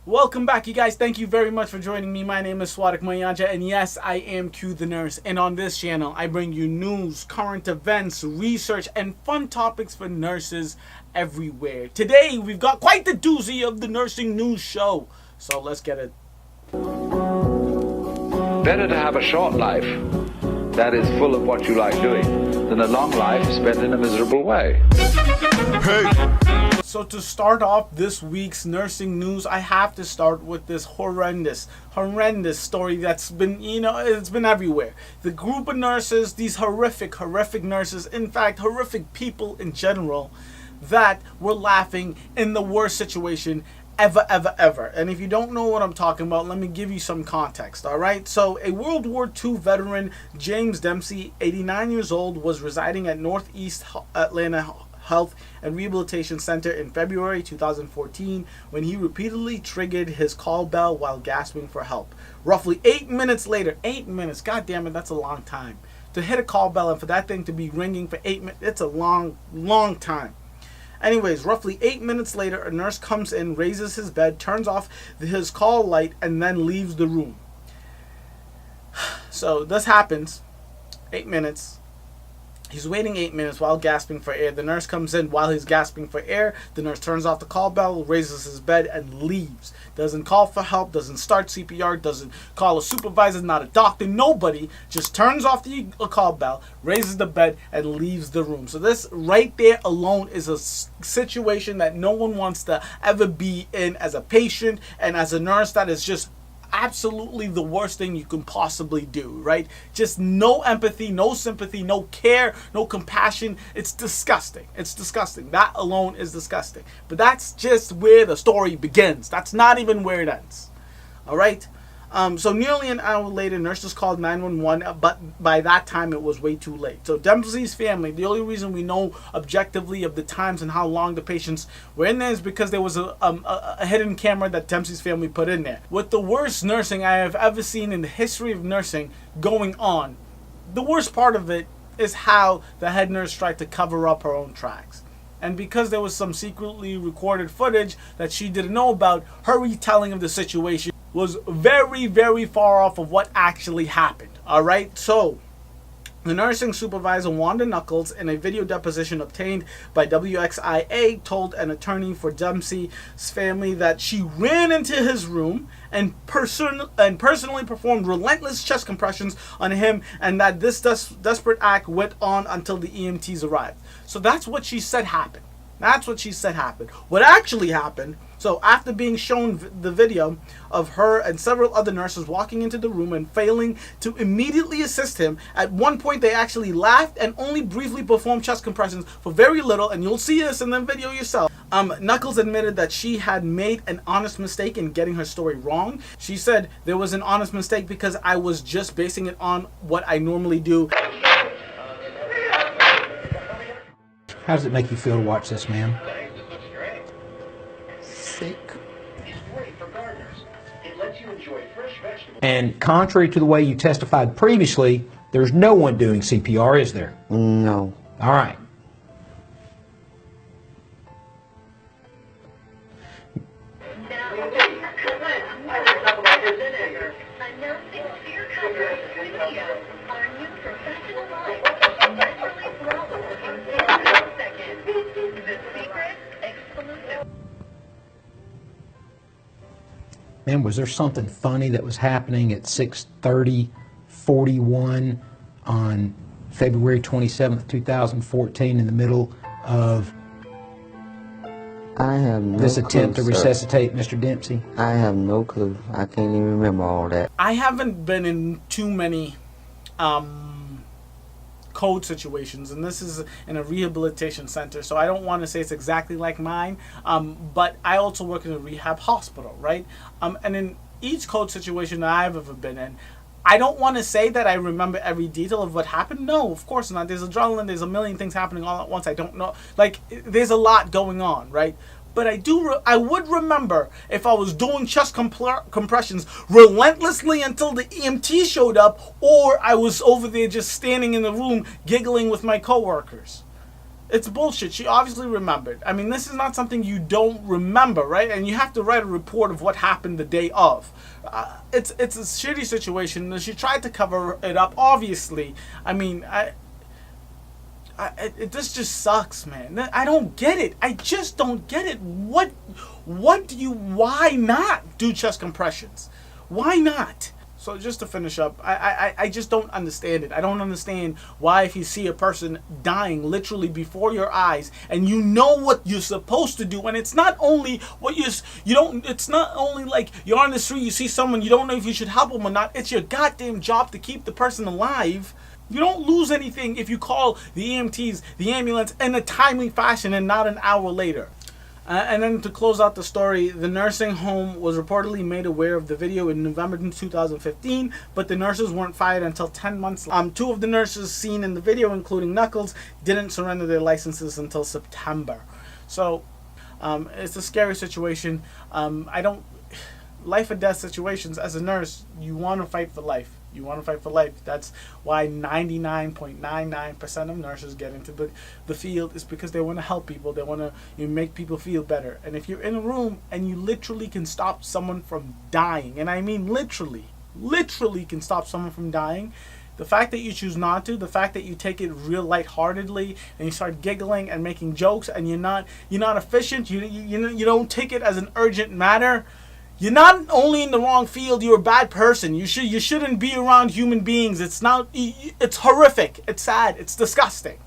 Welcome back, you guys. Thank you very much for joining me. My name is Swadik Mayanja, and yes, I am Q the Nurse. And on this channel, I bring you news, current events, research, and fun topics for nurses everywhere. Today, we've got quite the doozy of the nursing news show. So let's get it. Better to have a short life that is full of what you like doing than a long life spent in a miserable way. Hey! So to start off this week's nursing news, I have to start with this horrendous story that's been, it's been everywhere. The group of nurses, these horrific nurses, in fact, horrific people in general, that were laughing in the worst situation ever. And if you don't know what I'm talking about, let me give you some context, all right? So a World War II veteran, James Dempsey, 89 years old, was residing at Northeast Atlanta Health and Rehabilitation Center in February 2014 when he repeatedly triggered his call bell while gasping for help. Roughly 8 minutes later, 8 minutes, god damn it, that's a long time. To hit a call bell and for that thing to be ringing for 8 minutes, it's a long time. Anyways, roughly 8 minutes later, a nurse comes in, raises his bed, turns off his call light, and then leaves the room. So this happens, 8 minutes. He's waiting 8 minutes while gasping for air. The nurse comes in while he's gasping for air. The nurse turns off the call bell, raises his bed, and leaves. Doesn't call for help, doesn't start CPR, doesn't call a supervisor, not a doctor, nobody. Just turns off the call bell, raises the bed, and leaves the room. So this right there alone is a situation that no one wants to ever be in as a patient and as a nurse. That is just absolutely the worst thing you can possibly do, right? Just no empathy, no sympathy, no care, no compassion. It's disgusting. It's disgusting. That alone is disgusting. But that's just where the story begins. That's not even where it ends. All right? So nearly an hour later, nurses called 911, but by that time it was way too late. So Dempsey's family, the only reason we know objectively of the times and how long the patients were in there is because there was a hidden camera that Dempsey's family put in there. With the worst nursing I have ever seen in the history of nursing going on, the worst part of it is how the head nurse tried to cover up her own tracks. And because there was some secretly recorded footage that she didn't know about, her retelling of the situation was very far off of what actually happened. All right, so the nursing supervisor, Wanda Knuckles, in a video deposition obtained by WXIA, told an attorney for Dempsey's family that she ran into his room and personally performed relentless chest compressions on him, and that this desperate act went on until the EMTs arrived. So that's what she said happened. That's what she said happened. What actually happened, so after being shown the video of her and several other nurses walking into the room and failing to immediately assist him, at one point they actually laughed and only briefly performed chest compressions for very little, and you'll see this in the video yourself. Knuckles admitted that she had made an honest mistake in getting her story wrong. She said, "There was an honest mistake because I was just basing it on what I normally do." How does it make you feel to watch this, ma'am? Sick. And contrary to the way you testified previously, there's no one doing CPR, is there? No. All right. Man, was there something funny that was happening at 6:30:41 on February 27th, 2014 in the middle of this attempt to resuscitate Mr. Dempsey? I have no clue. I can't even remember all that. I haven't been in too many code situations, and this is in a rehabilitation center, so I don't want to say it's exactly like mine, but I also work in a rehab hospital, right? And in each code situation that I've ever been in, I don't want to say that I remember every detail of what happened. No, of course not. There's adrenaline, there's a million things happening all at once. I don't know, like, there's a lot going on, right? But I would remember if I was doing chest compressions relentlessly until the EMT showed up, or I was over there just standing in the room giggling with my coworkers. It's bullshit. She obviously remembered. I mean, this is not something you don't remember, right? And you have to write a report of what happened the day of. It's a shitty situation. She tried to cover it up, obviously. I mean, this just sucks, man. I don't get it. I just don't get it. Why not do chest compressions? Why not? So just to finish up, I just don't understand it. I don't understand why, if you see a person dying literally before your eyes and you know what you're supposed to do, and it's not only what it's not only like you're on the street, you see someone, you don't know if you should help them or not. It's your goddamn job to keep the person alive. You don't lose anything if you call the EMTs, the ambulance, in a timely fashion and not an hour later. And then to close out the story, the nursing home was reportedly made aware of the video in November 2015, but the nurses weren't fired until 10 months. Two of the nurses seen in the video, including Knuckles, didn't surrender their licenses until September. So it's a scary situation. Life or death situations, as a nurse, you want to fight for life. You want to fight for life. That's why 99.99% of nurses get into the field, is because they want to help people. They want to make people feel better. And if you're in a room and you literally can stop someone from dying, and I mean literally can stop someone from dying, the fact that you choose not to, the fact that you take it real lightheartedly and you start giggling and making jokes, and you're not efficient, you don't take it as an urgent matter, you're not only in the wrong field, you're a bad person. You shouldn't be around human beings. It's horrific. It's sad. It's disgusting.